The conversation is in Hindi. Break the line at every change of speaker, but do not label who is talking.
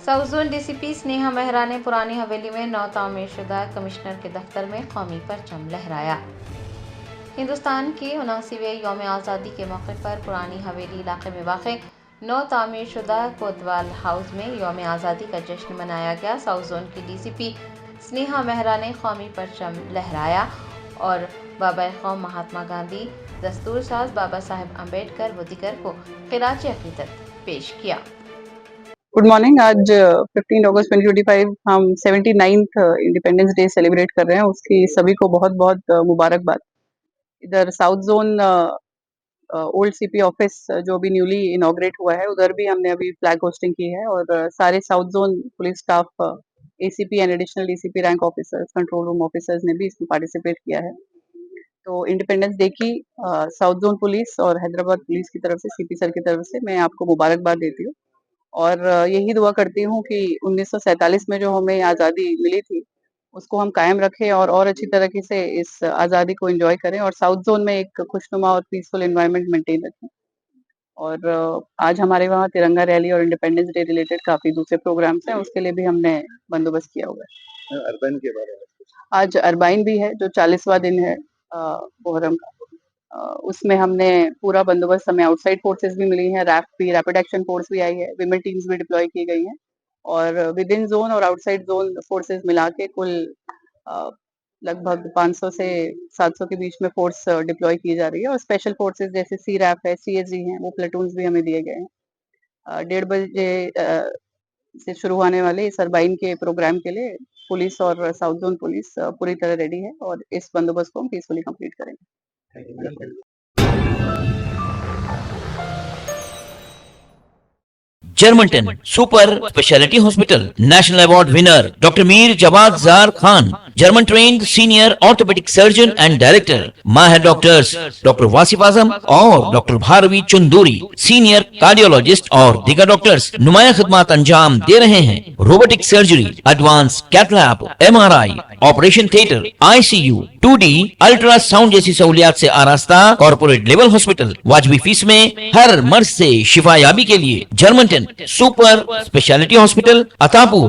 South zone DCP Sneha Mehra ने पुरानी हवेली में नौ तामीरशुदा कमिश्नर के दफ्तर में कौमी परचम लहराया। हिंदुस्तान के 79वें यौम आज़ादी के मौके पर पुरानी हवेली इलाके में वाक़ नौ तामीरशुदा कोतवाल हाउस में यौम आज़ादी का जश्न मनाया गया। साउथ जोन की डीसीपी स्नेहा मेहरा ने कौमी परचम लहराया और बाबा कौम महात्मा गांधी, दस्तूर साज बाबा साहेब अम्बेडकर व दीगर को खिराज अक़ीदत पेश किया।
Good morning. आज 15 अगस्त 2025 हम 79th इंडिपेंडेंस डे सेलिब्रेट कर रहे हैं। उसकी सभी को बहुत बहुत मुबारकबाद। इधर south zone old CP office जो भी न्यूली इनॉग्रेट हुआ है, उधर भी हमने अभी फ्लैग होस्टिंग की है और सारे south zone police staff, ACP and additional DCP rank officers, control room officers ने भी इसमें पार्टिसिपेट किया है। तो इंडिपेंडेंस डे की साउथ जोन पुलिस और हैदराबाद पुलिस की तरफ से, सीपी सर की तरफ से मैं आपको मुबारकबाद देती हूँ और यही दुआ करती हूँ कि 1947 में जो हमें आज़ादी मिली थी उसको हम कायम रखें और अच्छी तरीके से इस आज़ादी को एंजॉय करें और साउथ जोन में एक खुशनुमा और पीसफुल एनवायरनमेंट मेंटेन रखें। और आज हमारे वहाँ तिरंगा रैली और इंडिपेंडेंस डे रिलेटेड काफी दूसरे प्रोग्राम्स हैं, उसके लिए भी हमने बंदोबस्त किया हुआ है।
अरबाइन के बारे में
आज अरबाइन भी है जो 40वां दिन है मुहर्रम का। उसमें हमने पूरा बंदोबस्त, हमें आउटसाइड फोर्सेस भी मिली हैं, रैपिड एक्शन फोर्स भी आई है, विमेन टीम्स भी डिप्लॉय की गई हैं और विद इन जोन और आउटसाइड जोन फोर्सेस मिला के कुल लगभग 500 से 700 के बीच में फोर्स डिप्लॉय की जा रही है। और स्पेशल फोर्सेस जैसे CRAF है, CSG हैं, वो प्लेटून्स भी हमें दिए गए हैं। 1:30 बजे से शुरू होने वाले इस अरबाइन के प्रोग्राम के लिए पुलिस और साउथ जोन पुलिस पूरी तरह रेडी है और इस बंदोबस्त को हम पीसफुली कंप्लीट करेंगे।
Germanten super speciality hospital national award winner doctor Mir Jawad Jar Khan, German trained senior orthopaedic surgeon and director, माहिर डॉक्टर्स डॉक्टर वासिफ आजम और doctor Bharvi Chanduri, senior cardiologist और दीगर डॉक्टर्स नुमाया खिदमत अंजाम दे रहे हैं। Robotic surgery, advance cath lab, MRI, operation theatre, ICU, 2D ultrasound जैसी सहूलियात से आरास्ता कॉर्पोरेट लेवल हॉस्पिटल। वाजबी फीस में हर मर्ज से शिफायाबी के लिए Germanton super speciality hospital, Attapur.